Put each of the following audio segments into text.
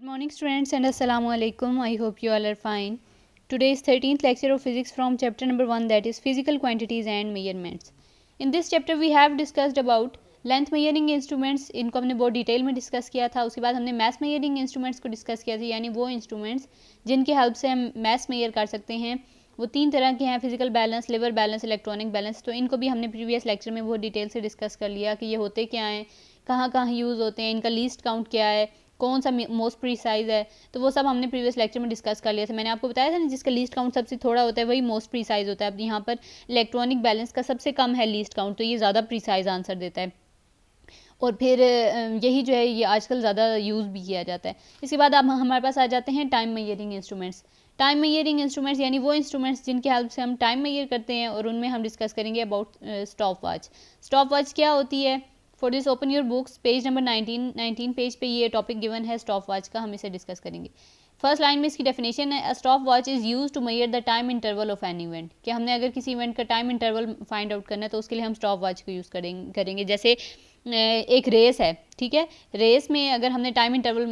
Good morning students and assalamu alaikum. I hope you all are fine. Today is 13th lecture of physics from chapter number 1, that is physical quantities and measurements. In this chapter we have discussed about length measuring instruments. इनको हमने बहुत detail में discuss किया था. उसके बाद हमने math measuring instruments को डिस्कस किया था, यानी वो इंस्ट्रूमेंट्स जिनकी हेल्प से हम मैथ्स मेजर कर सकते हैं. वो तीन तरह के हैं, physical balance, level balance, electronic balance. तो इनको भी हमने प्रीवियस लेक्चर में बहुत डिटेल से डिस्कस कर लिया कि ये होते क्या हैं, कहाँ कहाँ यूज़ होते हैं, इनका लीस्ट काउंट क्या है, कौन सा मोस्ट प्रीसाइज है. तो वो सब हमने प्रीवियस लेक्चर में डिस्कस कर लिया था. मैंने आपको बताया था ना, जिसका लीस्ट काउंट सबसे थोड़ा होता है वही मोस्ट प्रीसाइज होता है. अब यहाँ पर इलेक्ट्रॉनिक बैलेंस का सबसे कम है लीस्ट काउंट, तो ये ज़्यादा प्रीसाइज आंसर देता है. और फिर यही जो है ये आजकल ज़्यादा यूज़ भी किया जाता है. इसके बाद अब हमारे पास आ जाते हैं time measuring instruments. Time measuring instruments यानी वो इंस्ट्रूमेंट्स जिनकी हेल्प से हम टाइम मेजर करते हैं, और उनमें हम डिस्कस करेंगे about stop watch. Stop watch क्या होती है? For this open your books, page number 19 page पे ये टॉपिक गिवन है स्टॉप वॉच का. हम इसे डिस्कस करेंगे. फर्स्ट लाइन में इसकी डेफिनेशन है, stopwatch is use to measure the time interval of an event. कि हमने अगर किसी इवेंट का टाइम इंटरवल फाइंड आउट करना है तो उसके लिए हम स्टॉप वॉच को यूज़ करेंगे. जैसे एक रेस है, ठीक है. रेस में अगर हमने टाइम इंटरवल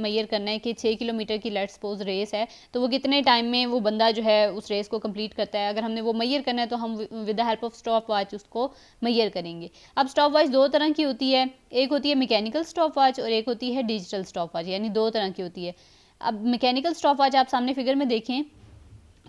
मेजर करना है कि 6 किलोमीटर की लेट्स सपोज रेस है, तो वो कितने टाइम में वो बंदा जो है उस रेस को कंप्लीट करता है, अगर हमने वो मेजर करना है तो हम with the help of stop watch उसको मेजर करेंगे. अब स्टॉप वॉच दो तरह की होती है. एक होती है मैकेनिकल स्टॉप वॉच और एक होती है डिजिटल स्टॉप वॉच, यानी दो तरह की होती है. अब मैकेनिकल स्टॉप वॉच आप सामने फिगर में देखें,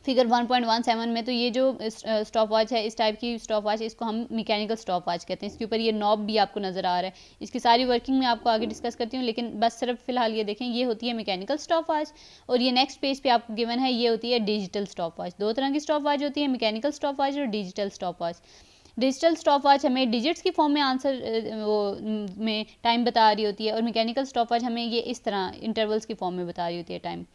फिगर 1.17 में, तो ये जो स्टॉप वॉच है, इस टाइप की स्टॉप वॉच, इसको हम मैकेनिकल स्टॉप वॉच कहते हैं. इसके ऊपर ये नॉब भी आपको नज़र आ रहा है. इसकी सारी वर्किंग मैं आपको आगे डिस्कस करती हूँ, लेकिन बस सिर्फ फिलहाल ये देखें, ये होती है मैकेनिकल स्टॉप वॉच. और ये नेक्स्ट पेज पे आपको गिवन है, ये होती है डिजिटल स्टॉप वॉच. दो तरह की स्टॉप वॉच होती है, मैकेनिकल स्टॉप वॉच और digital stop watch. Digital stop watch हमें डिजिट्स की फॉर्म में आंसर वो में टाइम बता रही होती है, और मैकेनिकल स्टॉप वॉच हमें ये इस तरह इंटरवल्स की फॉर्म में बता रही होती है टाइम.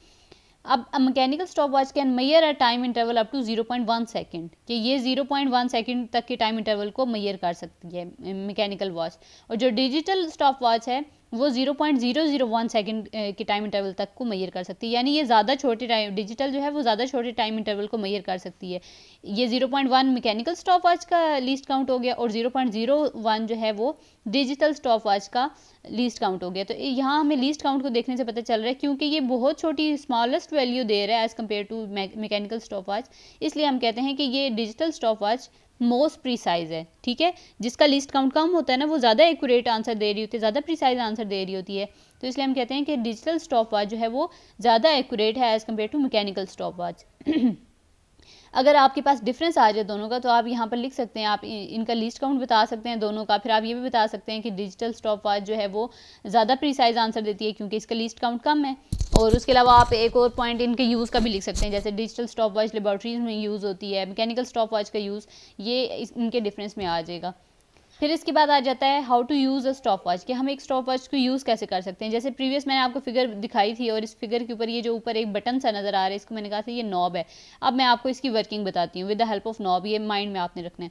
अब mechanical stopwatch can measure a time interval up to 0.1 second, कि ये 0.1 सेकेंड तक के टाइम इंटरवल को मेजर कर सकती है मैकेनिकल वॉच. और जो डिजिटल स्टॉप वॉच है वो 0.001 सेकेंड के टाइम इंटरवल तक को मेजर कर सकती है. यानी ये ज़्यादा छोटे टाइम, डिजिटल जो है वो ज़्यादा छोटे टाइम इंटरवल को मेजर कर सकती है. ये 0.1 मैकेनिकल स्टॉप वॉच का लीस्ट काउंट हो गया, और 0.01 जो है वो डिजिटल स्टॉप वॉच का लीस्ट काउंट हो गया. तो यहाँ हमें लीस्ट काउंट को देखने से पता चल रहा है, क्योंकि ये बहुत छोटी स्मॉलेस्ट वैल्यू दे रहा है as compare to mechanical stopwatch, इसलिए हम कहते हैं कि ये digital stopwatch most precise है. ठीक है, जिसका लीस्ट काउंट कम होता है ना, वो ज़्यादा एक्यूरेट आंसर दे रही होती है, ज़्यादा प्रीसाइज आंसर दे रही होती है. तो इसलिए हम कहते हैं कि डिजिटल स्टॉप वॉच जो है वो ज़्यादा एक्यूरेट है as compare to mechanical stopwatch. अगर आपके पास डिफरेंस आ जाए दोनों का, तो आप यहाँ पर लिख सकते हैं, आप इनका लीस्ट काउंट बता सकते हैं दोनों का. फिर आप ये भी बता सकते हैं कि डिजिटल स्टॉप वॉच जो है वो ज़्यादा प्रीसाइज आंसर देती है क्योंकि इसका लीस्ट काउंट कम है. और उसके अलावा आप एक और पॉइंट इनके यूज़ का भी लिख सकते हैं, जैसे डिजिटल स्टॉप वॉच लेबॉर्ट्रीज में यूज़ होती है, मैकेनिकल स्टॉप वॉच का यूज़ ये इनके डिफरेंस में आ जाएगा. फिर इसके बाद आ जाता है how to use a stopwatch, कि हम एक स्टॉप वॉच को यूज़ कैसे कर सकते हैं. जैसे प्रीवियस मैंने आपको फिगर दिखाई थी, और इस फिगर के ऊपर ये जो ऊपर एक बटन सा नज़र आ रहा है, इसको मैंने कहा था ये नॉब है. अब मैं आपको इसकी वर्किंग बताती हूँ with the help of knob. ये माइंड में आपने रखना है.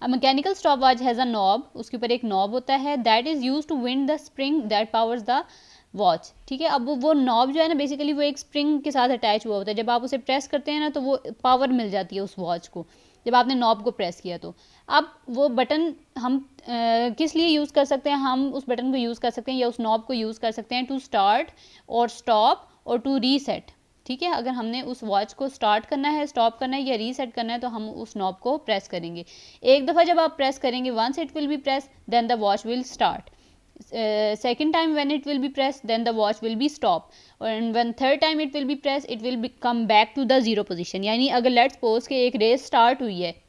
अब mechanical stopwatch has a knob, उसके ऊपर एक नॉब होता है, that is use to wind the spring that powers the watch. ठीक है, अब वो नॉब जो है ना, बेसिकली वो एक स्प्रिंग के साथ अटैच हुआ होता है. जब आप उसे प्रेस करते हैं ना, तो वो पावर मिल जाती है उस वॉच को, जब आपने नॉब को प्रेस किया. तो अब वो बटन हम किस लिए यूज़ कर सकते हैं? हम उस बटन को यूज़ कर सकते हैं या उस नॉब को यूज़ कर सकते हैं टू स्टार्ट और स्टॉप और टू रीसेट. ठीक है, अगर हमने उस वॉच को स्टार्ट करना है, स्टॉप करना है या रीसेट करना है, तो हम उस नॉब को प्रेस करेंगे. एक दफ़ा जब आप प्रेस करेंगे, once it will be press then the watch will start. Second time when it will be pressed, then the watch will be stop. And when third time it will be pressed, it will come back to the zero position. यानी अगर let's suppose कि एक race start हुई है,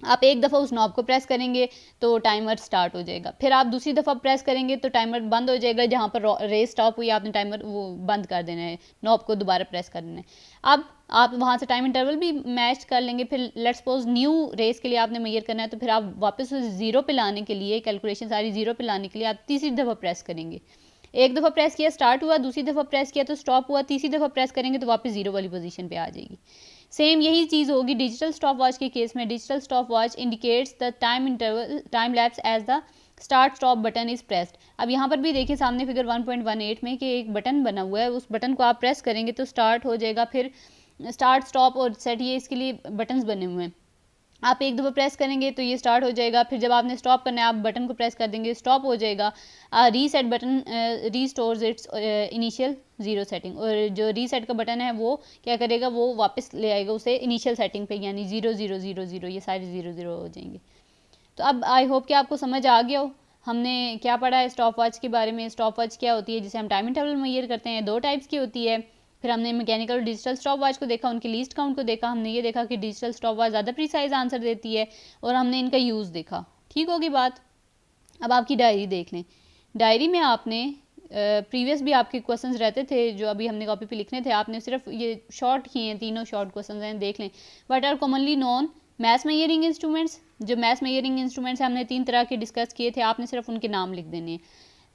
आप एक दफ़ा उस नॉब को प्रेस करेंगे तो टाइमर स्टार्ट हो जाएगा. फिर आप दूसरी दफ़ा प्रेस करेंगे तो टाइमर बंद हो जाएगा. जहाँ पर रेस स्टॉप हुई, आपने टाइमर वो बंद कर देना है, नॉब को दोबारा प्रेस कर देना है. अब आप वहाँ से टाइम इंटरवल भी मैच कर लेंगे. फिर लेट्स सपोज न्यू रेस के लिए आपने मेजर करना है, तो फिर आप वापस उस ज़ीरो पे लाने के लिए, कैलकुलेशन सारी ज़ीरो पे लाने के लिए आप तीसरी दफ़ा प्रेस करेंगे. एक दफ़ा प्रेस किया स्टार्ट हुआ, दूसरी दफ़ा प्रेस किया तो स्टॉप हुआ, तीसरी दफ़ा प्रेस करेंगे तो वापस ज़ीरो वाली पोजीशन पे आ जाएगी. सेम यही चीज़ होगी डिजिटल स्टॉप वॉच के केस में. Digital stopwatch indicates the time interval, time lapse as the start stop button is pressed. अब यहाँ पर भी देखिए सामने फिगर 1.18 में कि एक बटन बना हुआ है, उस बटन को आप प्रेस करेंगे तो स्टार्ट हो जाएगा. फिर स्टार्ट, स्टॉप और सेट, ये इसके लिए बटन्स बने हुए हैं. आप एक दफ़ा प्रेस करेंगे तो ये स्टार्ट हो जाएगा, फिर जब आपने स्टॉप करना है आप बटन को प्रेस कर देंगे, स्टॉप हो जाएगा। Reset button restores its initial zero setting, और जो रीसेट का बटन है वो क्या करेगा, वो वापस ले आएगा उसे इनिशियल सेटिंग पे, यानी 0000 ये सारे 00 हो जाएंगे। तो अब आई होप कि आपको समझ आ गया हो हमने क्या पढ़ा है स्टॉप वॉच के बारे में। स्टॉप वॉच क्या होती है, जिसे हम टाइम इंटरवल मेजर करते हैं, 2 टाइप्स की होती है। फिर हमने मैकेनिकल और डिजिटल स्टॉप वॉच को देखा, उनके लीस्ट काउंट को देखा। हमने ये देखा कि डिजिटल स्टॉप वॉच ज़्यादा प्रीसाइज आंसर देती है, और हमने इनका यूज़ देखा। ठीक होगी बात। अब आपकी डायरी देख लें। डायरी में आपने प्रीवियस भी आपके क्वेश्चंस रहते थे जो अभी हमने कॉपी पे लिखने थे, आपने सिर्फ ये शॉर्ट किए हैं, तीनों शॉर्ट क्वेश्चंस हैं, देख लें। What are commonly known math measuring instruments. जो मैथ मेजरिंग इंस्ट्रूमेंट्स हैं हमने 3 तरह के डिस्कस किए थे, आपने सिर्फ उनके नाम लिख देने हैं।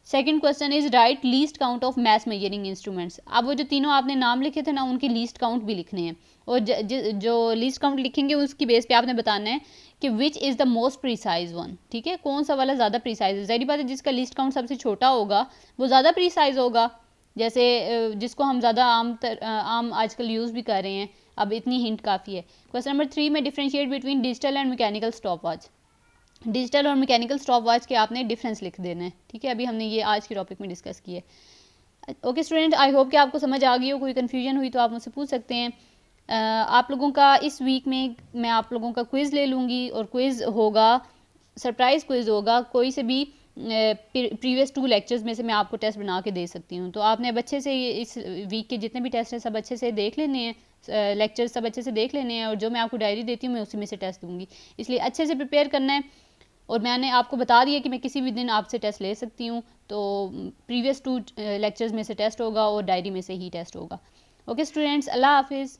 Second question is right least count of math measuring instruments. अब वो जो तीनों आपने नाम लिखे थे ना, उनकी लीस्ट काउंट भी लिखने हैं, और जो लीस्ट काउंट लिखेंगे उसकी बेस पे आपने बताना है कि which is the most precise one. ठीक है, कौन सा वाला ज़्यादा प्रीसाइज है। ज़ाहिर बात है जिसका लीस्ट काउंट सबसे छोटा होगा वो ज़्यादा प्रीसाइज होगा, जैसे जिसको हम ज़्यादा आम आजकल यूज़ भी कर रहे हैं। अब इतनी हिंट काफ़ी है। क्वेश्चन नंबर 3 में differentiate between digital and mechanical stop watch. Digital और मैकेनिकल स्टॉप वॉच के आपने डिफरेंस लिख देना है। ठीक है, अभी हमने ये आज के टॉपिक में डिस्कस किया है। ओके स्टूडेंट, आई होप कि आपको समझ आ गई हो। कोई कन्फ्यूजन हुई तो आप मुझसे पूछ सकते हैं। आप लोगों का इस वीक में मैं आप लोगों का क्विज़ ले लूँगी, और क्विज़ होगा सरप्राइज़ क्विज़ होगा। कोई से भी प्रीवियस 2 लेक्चर्स में से मैं आपको टेस्ट बना के दे सकती हूँ। तो आपने अब अच्छे से इस वीक के जितने भी टेस्ट हैं सब अच्छे से देख लेने हैं, लेक्चर्स सब अच्छे से देख लेने हैं, और जो मैं आपको डायरी देती हूँ मैं उसी में से टेस्ट दूँगी, इसलिए अच्छे से प्रिपेयर करना है। और मैंने आपको बता दिया कि मैं किसी भी दिन आपसे टेस्ट ले सकती हूँ, तो प्रीवियस 2 लेक्चर्स में से टेस्ट होगा और डायरी में से ही टेस्ट होगा। ओके स्टूडेंट्स, अल्लाह हाफिज़।